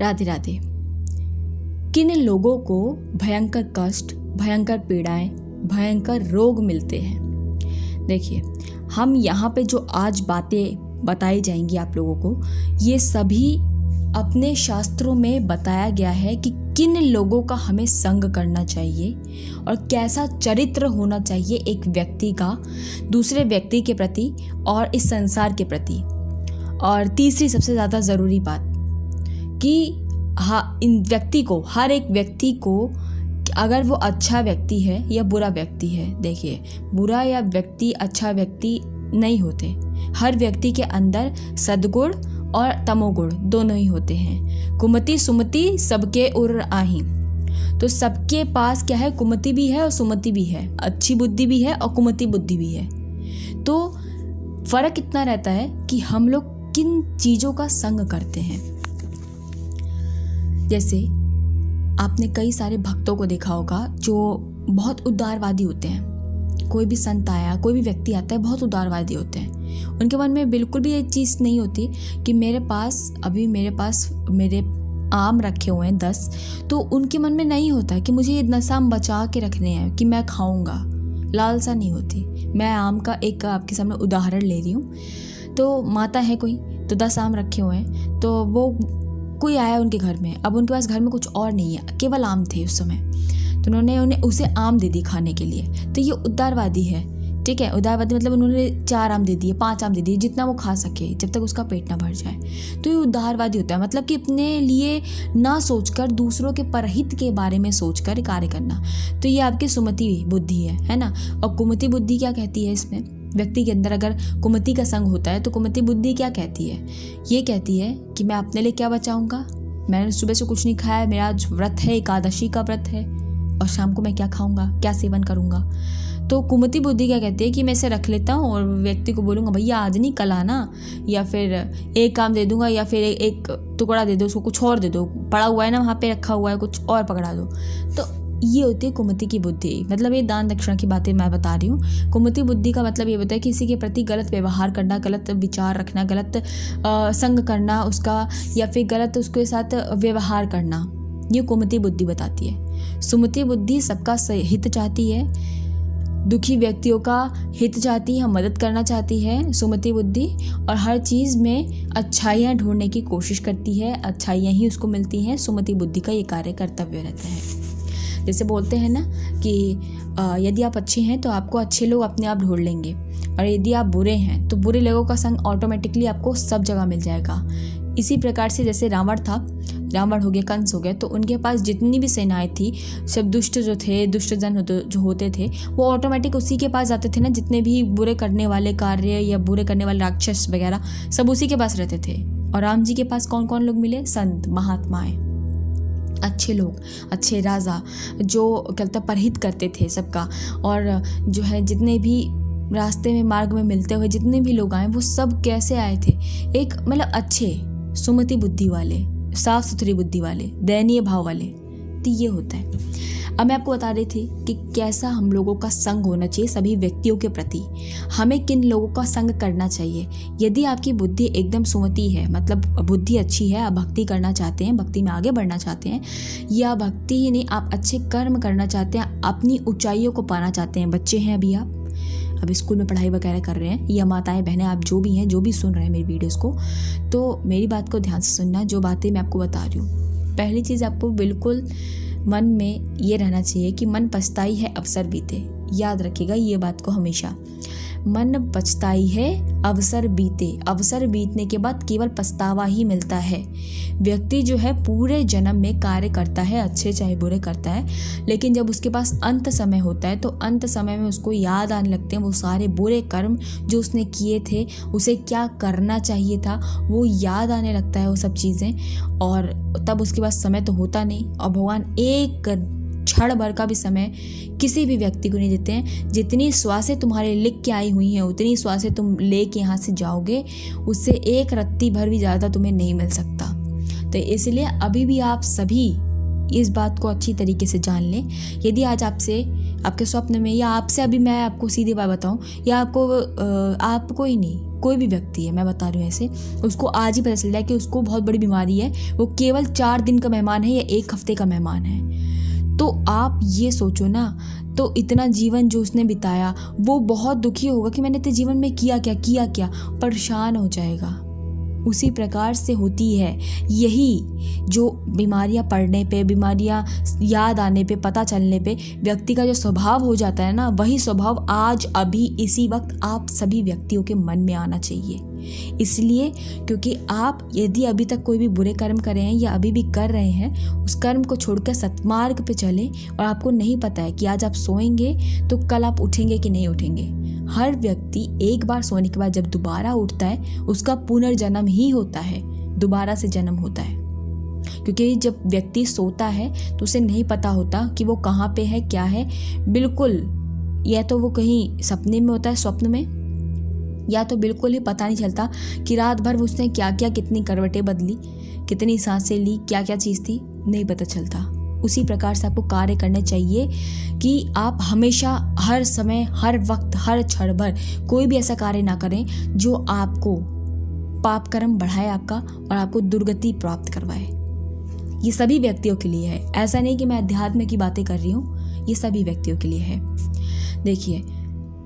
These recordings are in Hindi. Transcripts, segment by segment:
राधे राधे। किन लोगों को भयंकर कष्ट, भयंकर पीड़ाएं, भयंकर रोग मिलते हैं? देखिए, हम यहाँ पे जो आज बातें बताई जाएंगी आप लोगों को, ये सभी अपने शास्त्रों में बताया गया है कि किन लोगों का हमें संग करना चाहिए और कैसा चरित्र होना चाहिए एक व्यक्ति का दूसरे व्यक्ति के प्रति और इस संसार के प्रति। और तीसरी सबसे ज़्यादा ज़रूरी बात कि इन व्यक्ति को, हर एक व्यक्ति को, अगर वो अच्छा व्यक्ति है या बुरा व्यक्ति है, देखिए बुरा या व्यक्ति अच्छा व्यक्ति नहीं होते। हर व्यक्ति के अंदर सद्गुण और तमोगुण दोनों ही होते हैं। कुमति सुमति सबके उर आही, तो सबके पास क्या है, कुमति भी है और सुमति भी है, अच्छी बुद्धि भी है और कुमति बुद्धि भी है। तो फर्क इतना रहता है कि हम लोग किन चीज़ों का संग करते हैं। जैसे आपने कई सारे भक्तों को देखा होगा जो बहुत उदारवादी होते हैं। कोई भी संत आया, कोई भी व्यक्ति आता है, बहुत उदारवादी होते हैं। उनके मन में बिल्कुल भी ये चीज़ नहीं होती कि मेरे पास मेरे आम रखे हुए हैं 10, तो उनके मन में नहीं होता कि मुझे ये 10 आम बचा के रखने हैं कि मैं खाऊंगा। लालसा नहीं होती। मैं आम का एक आपके सामने उदाहरण ले रही हूँ। तो माता है कोई, तो 10 आम रखे हुए हैं, तो वो कोई आया उनके घर में, अब उनके पास घर में कुछ और नहीं है, केवल आम थे उस समय, तो उन्होंने उसे आम दे दी खाने के लिए। तो ये उदारवादी है, ठीक है। उदारवादी मतलब उन्होंने 4 आम दे दिए, 5 आम दे दिए, जितना वो खा सके जब तक उसका पेट ना भर जाए। तो ये उदारवादी होता है, मतलब कि अपने लिए ना सोचकर दूसरों के परहित के बारे में सोचकर कार्य करना। तो ये आपकी सुमति बुद्धि है ना। और कुमति बुद्धि क्या कहती है इसमें? व्यक्ति के अंदर अगर कुमति का संग होता है तो कुमति बुद्धि क्या कहती है? ये कहती है कि मैं अपने लिए क्या बचाऊंगा, मैंने सुबह से कुछ नहीं खाया, मेरा आज व्रत है, एकादशी का व्रत है, और शाम को मैं क्या खाऊंगा, क्या सेवन करूंगा। तो कुमति बुद्धि क्या कहती है कि मैं इसे रख लेता हूँ और व्यक्ति को बोलूँगा भैया आज नहीं कल आना, या फिर एक काम दे दूंगा, या फिर एक टुकड़ा दे दो, उसको कुछ और दे दो, पड़ा हुआ है ना वहाँ पे रखा हुआ है, कुछ और पकड़ा दो। तो ये होती है कुमति की बुद्धि। मतलब ये दान दक्षिणा की बातें मैं बता रही हूँ। कुमति बुद्धि का मतलब ये होता है कि किसी के प्रति गलत व्यवहार करना, गलत विचार रखना, गलत संग करना उसका, या फिर गलत उसके साथ व्यवहार करना, ये कुमति बुद्धि बताती है। सुमति बुद्धि सबका हित चाहती है, दुखी व्यक्तियों का हित चाहती है, मदद करना चाहती है सुमति बुद्धि, और हर चीज़ में अच्छाइयाँ ढूंढने की कोशिश करती है, अच्छाइयाँ ही उसको मिलती हैं। सुमति बुद्धि का ये कार्य कर्तव्य रहता है। जैसे बोलते हैं ना कि यदि आप अच्छे हैं तो आपको अच्छे लोग अपने आप ढूंढ लेंगे, और यदि आप बुरे हैं तो बुरे लोगों का संग ऑटोमेटिकली आपको सब जगह मिल जाएगा। इसी प्रकार से जैसे रावण था, रावण हो गया, कंस हो गया, तो उनके पास जितनी भी सेनाएं थी, सब दुष्ट जो थे, दुष्टजन जो होते थे, वो ऑटोमेटिक उसी के पास जाते थे ना। जितने भी बुरे करने वाले कार्य या बुरे करने वाले राक्षस वगैरह सब उसी के पास रहते थे। और राम जी के पास कौन कौन लोग मिले? संत, महात्माएं, अच्छे लोग, अच्छे राजा, जो कहता परहित करते थे सबका। और जो है जितने भी रास्ते में मार्ग में मिलते हुए जितने भी लोग आए, वो सब कैसे आए थे? एक मतलब अच्छे, सुमति बुद्धि वाले, साफ सुथरी बुद्धि वाले, दयनीय भाव वाले। तो ये होता है। अब मैं आपको बता रही थी कि कैसा हम लोगों का संग होना चाहिए सभी व्यक्तियों के प्रति, हमें किन लोगों का संग करना चाहिए। यदि आपकी बुद्धि एकदम सुमति है, मतलब बुद्धि अच्छी है, आप भक्ति करना चाहते हैं, भक्ति में आगे बढ़ना चाहते हैं, या भक्ति नहीं आप अच्छे कर्म करना चाहते हैं, अपनी ऊंचाइयों को पाना चाहते हैं। बच्चे हैं अभी स्कूल में पढ़ाई वगैरह कर रहे हैं, या माताएं बहनें आप जो भी हैं, जो भी सुन रहे हैं मेरी वीडियोस को, तो मेरी बात को ध्यान से सुनना। जो बातें मैं आपको बता रही हूँ, पहली चीज़ आपको बिल्कुल मन में ये रहना चाहिए कि मन पछताई है अवसर बीते। याद रखिएगा ये बात को हमेशा, मन पछताई है अवसर बीते। अवसर बीतने के बाद केवल पछतावा ही मिलता है। व्यक्ति जो है पूरे जन्म में कार्य करता है, अच्छे चाहे बुरे करता है, लेकिन जब उसके पास अंत समय होता है तो अंत समय में उसको याद आने लगते हैं वो सारे बुरे कर्म जो उसने किए थे, उसे क्या करना चाहिए था, वो याद आने लगता है वो सब चीज़ें। और तब उसके पास समय तो होता नहीं, और भगवान एक क्षण भर का भी समय किसी भी व्यक्ति को नहीं देते हैं। जितनी श्वासें तुम्हारे लिख के आई हुई हैं उतनी श्वासें तुम लेके यहाँ से जाओगे, उससे एक रत्ती भर भी ज़्यादा तुम्हें नहीं मिल सकता। तो इसलिए अभी भी आप सभी इस बात को अच्छी तरीके से जान लें। यदि आज आपसे आपके स्वप्न में, या आपसे अभी मैं आपको सीधी बात बताऊं, या आपको ही नहीं, कोई भी व्यक्ति है, मैं बता रही हूँ ऐसे, उसको आज ही पता चल जाए कि उसको बहुत बड़ी बीमारी है, वो केवल 4 दिन का मेहमान है या 1 हफ्ते का मेहमान है, तो आप ये सोचो ना, तो इतना जीवन जो उसने बिताया वो बहुत दुखी होगा कि मैंने इतने जीवन में किया क्या, परेशान हो जाएगा। उसी प्रकार से होती है यही जो बीमारियां पड़ने पे, बीमारियां याद आने पे, पता चलने पे व्यक्ति का जो स्वभाव हो जाता है ना, वही स्वभाव आज अभी इसी वक्त आप सभी व्यक्तियों के मन में आना चाहिए। इसलिए क्योंकि आप यदि अभी तक कोई भी बुरे कर्म करे हैं या अभी भी कर रहे हैं, उस कर्म को छोड़कर सत्मार्ग पे चलें, और आपको नहीं पता है कि आज आप सोएंगे तो कल आप उठेंगे कि नहीं उठेंगे। हर व्यक्ति एक बार सोने के बाद जब दोबारा उठता है, उसका पुनर्जन्म ही होता है, दोबारा से जन्म होता है। क्योंकि जब व्यक्ति सोता है तो उसे नहीं पता होता कि वो कहाँ पे है, क्या है, बिल्कुल, या तो वो कहीं सपने में होता है, स्वप्न में, या तो बिल्कुल ही पता नहीं चलता कि रात भर उसने क्या क्या, कितनी करवटें बदली, कितनी सांसें ली, क्या क्या चीज़ थी, नहीं पता चलता। उसी प्रकार से आपको कार्य करने चाहिए कि आप हमेशा, हर समय, हर वक्त, हर क्षण भर कोई भी ऐसा कार्य ना करें जो आपको पाप कर्म बढ़ाए आपका और आपको दुर्गति प्राप्त करवाए। ये सभी व्यक्तियों के लिए है, ऐसा नहीं कि मैं अध्यात्म की बातें कर रही हूँ, ये सभी व्यक्तियों के लिए है। देखिए,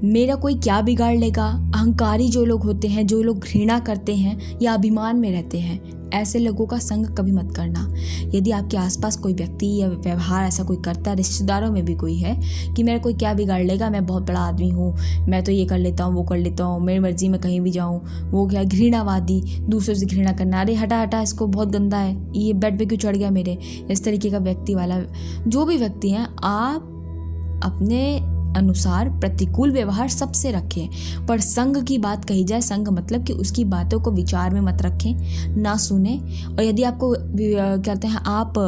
मेरा कोई क्या बिगाड़ लेगा, अहंकारी जो लोग होते हैं, जो लोग घृणा करते हैं या अभिमान में रहते हैं, ऐसे लोगों का संग कभी मत करना। यदि आपके आसपास कोई व्यक्ति या व्यवहार ऐसा कोई करता है, रिश्तेदारों में भी कोई है कि मेरा कोई क्या बिगाड़ लेगा, मैं बहुत बड़ा आदमी हूँ, मैं तो ये कर लेता हूँ, वो कर लेता हूँ, मेरी मर्जी में कहीं भी जाऊँ, वो क्या घृणावादी, दूसरों से घृणा करना, अरे हटा इसको, बहुत गंदा है, ये बेड पे क्यों चढ़ गया मेरे, इस तरीके का व्यक्ति वाला, जो भी व्यक्ति हैं, आप अपने अनुसार प्रतिकूल व्यवहार सबसे रखें, पर संग की बात कही जाए, संग मतलब कि उसकी बातों को विचार में मत रखें, ना सुने। और यदि आपको कहते हैं आप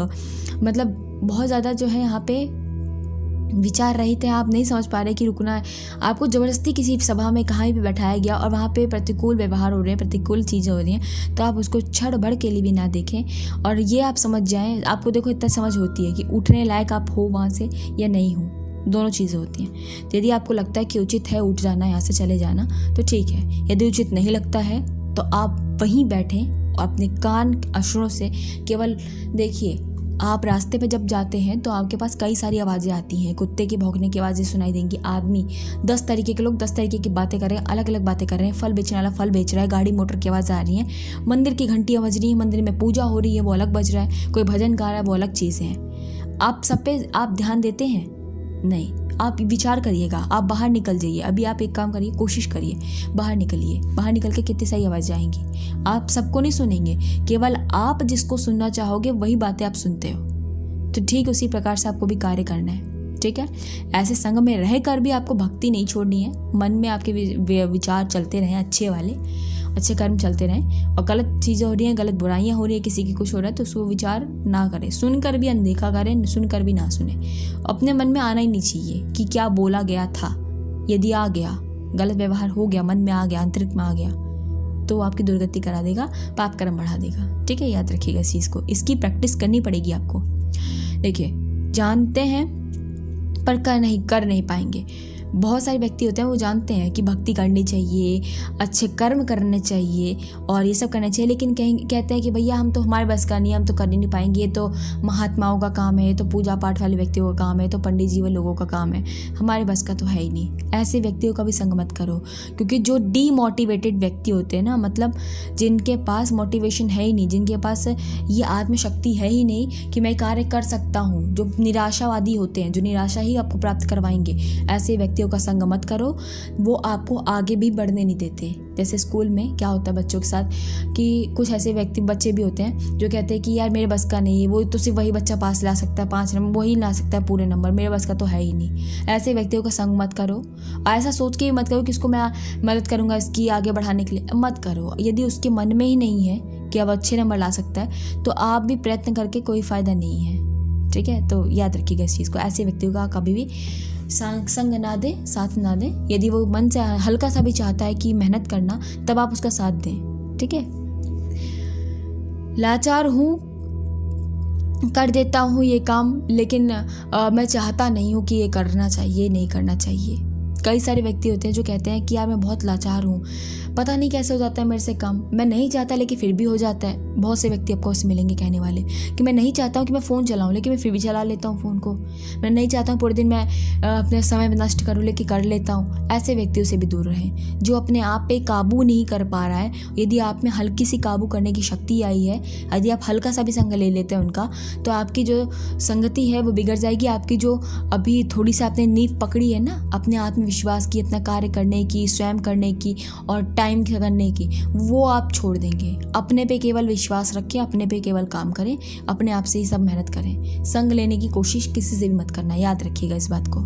मतलब बहुत ज़्यादा जो है यहाँ पे विचार रहित हैं, आप नहीं समझ पा रहे कि रुकना है, आपको ज़बरदस्ती किसी सभा में कहीं भी बैठाया गया और वहाँ पे प्रतिकूल व्यवहार हो रहे हैं, प्रतिकूल चीज़ें हो रही हैं, तो आप उसको क्षण भर के लिए भी ना देखें, और ये आप समझ जाएं, आपको देखो इतना समझ होती है कि उठने लायक आप हो वहाँ से या नहीं हो, दोनों चीज़ें होती हैं। तो यदि आपको लगता है कि उचित है उठ जाना, यहाँ से चले जाना, तो ठीक है। यदि उचित नहीं लगता है तो आप वहीं बैठें और अपने कान अश्रों से केवल देखिए। आप रास्ते पे जब जाते हैं तो आपके पास कई सारी आवाज़ें आती हैं, कुत्ते की भौंकने की आवाज़ें सुनाई देंगी, आदमी 10 तरीके के लोग 10 तरीके की बातें कर रहे हैं, अलग अलग बातें कर रहे हैं, फल बेचने वाला फल बेच रहा है, गाड़ी मोटर की आवाज़ आ रही है, मंदिर की घंटियाँ बज रही हैं, मंदिर में पूजा हो रही है, वो अलग बज रहा है, कोई भजन गा रहा है, वो अलग चीज़ें हैं। आप सब पे आप ध्यान देते हैं? नहीं। आप विचार करिएगा, आप बाहर निकल जाइए। अभी आप एक काम करिए, कोशिश करिए, बाहर निकलिए, बाहर निकल के कितनी सारी आवाज़ आएंगी। आप सबको नहीं सुनेंगे, केवल आप जिसको सुनना चाहोगे वही बातें आप सुनते हो। तो ठीक उसी प्रकार से आपको भी कार्य करना है, ठीक है। ऐसे संग में रहकर भी आपको भक्ति नहीं छोड़नी है, मन में आपके विचार चलते रहें, अच्छे वाले, अच्छे कर्म चलते रहें, और गलत चीज़ें हो रही हैं, गलत बुराइयां हो रही है, किसी की कुछ हो रहा है तो उसको विचार ना करें, सुनकर भी अनदेखा करें, सुनकर भी ना सुने। अपने मन में आना ही नहीं चाहिए कि क्या बोला गया था। यदि आ गया, गलत व्यवहार हो गया, मन में आ गया, आंतरिक में आ गया, तो आपकी दुर्गति करा देगा, पाप कर्म बढ़ा देगा, ठीक है। याद रखिएगा इस चीज़ को, इसकी प्रैक्टिस करनी पड़ेगी आपको। देखिए, जानते हैं पर कर नहीं पाएंगे। बहुत सारे व्यक्ति होते हैं वो जानते हैं कि भक्ति करनी चाहिए, अच्छे कर्म करने चाहिए और ये सब करना चाहिए, लेकिन कहते हैं कि भैया हम तो, हमारे बस का नहीं, हम तो कर ही नहीं पाएंगे, ये तो महात्माओं का काम है, ये तो पूजा पाठ वाले व्यक्तियों का काम है, तो पंडित जी वाले लोगों का काम है, हमारे बस का तो है ही नहीं। ऐसे व्यक्तियों का भी संग मत करो, क्योंकि जो डीमोटिवेटेड व्यक्ति होते हैं ना, मतलब जिनके पास मोटिवेशन है ही नहीं, जिनके पास ये आत्मशक्ति है ही नहीं कि मैं कार्य कर सकता हूँ, जो निराशावादी होते हैं, जो निराशा ही आपको प्राप्त करवाएंगे, ऐसे व्यक्तियों का संग मत करो। वो आपको आगे भी बढ़ने नहीं देते। जैसे स्कूल में क्या होता है बच्चों के साथ कि कुछ ऐसे बच्चे भी होते हैं जो कहते हैं कि यार मेरे बस का नहीं है, वो तो सिर्फ वही बच्चा पास ला सकता है 5 नंबर, वही ला सकता है पूरे नंबर, मेरे बस का तो है ही नहीं। ऐसे व्यक्तियों का संग मत करो। ऐसा सोच के ही मत करो कि इसको मैं मदद करूंगा इसकी आगे बढ़ाने के लिए, मत करो। यदि उसके मन में ही नहीं है कि अब अच्छे नंबर ला सकता है तो आप भी प्रयत्न करके कोई फ़ायदा नहीं है, ठीक है। तो याद रखिएगा इस चीज़ को, ऐसे व्यक्तियों का कभी भी संग ना दे, साथ ना दे। यदि वो मन से हल्का सा भी चाहता है कि मेहनत करना, तब आप उसका साथ दें, ठीक है। लाचार हूँ कर देता हूँ ये काम, लेकिन मैं चाहता नहीं हूँ कि ये करना चाहिए, नहीं करना चाहिए। कई सारे व्यक्ति होते हैं जो कहते हैं कि यार मैं बहुत लाचार हूँ, पता नहीं कैसे हो जाता है मेरे से काम, मैं नहीं चाहता लेकिन फिर भी हो जाता है। बहुत से व्यक्ति आपको उससे मिलेंगे कहने वाले कि मैं नहीं चाहता हूँ कि मैं फ़ोन चलाऊँ, लेकिन मैं फिर भी चला लेता हूँ फ़ोन को। मैं नहीं चाहता हूँ पूरे दिन मैं अपने समय में नष्ट करूँ, लेकिन कर लेता हूँ। ऐसे व्यक्तियों से भी दूर रहें जो अपने आप पे काबू नहीं कर पा रहा है। यदि आप में हल्की सी काबू करने की शक्ति आई है, यदि आप हल्का सा भी संग ले लेते हैं उनका, तो आपकी जो संगति है वो बिगड़ जाएगी। आपकी जो अभी थोड़ी सी आपने नींव पकड़ी है ना अपने आत्मविश्वास की, अपना कार्य करने की, स्वयं करने की और टाइम करने की, वो आप छोड़ देंगे। अपने पे केवल विश्वास रखें, अपने पे केवल काम करें, अपने आप से ही सब मेहनत करें। संग लेने की कोशिश किसी से भी मत करना, याद रखिएगा इस बात को।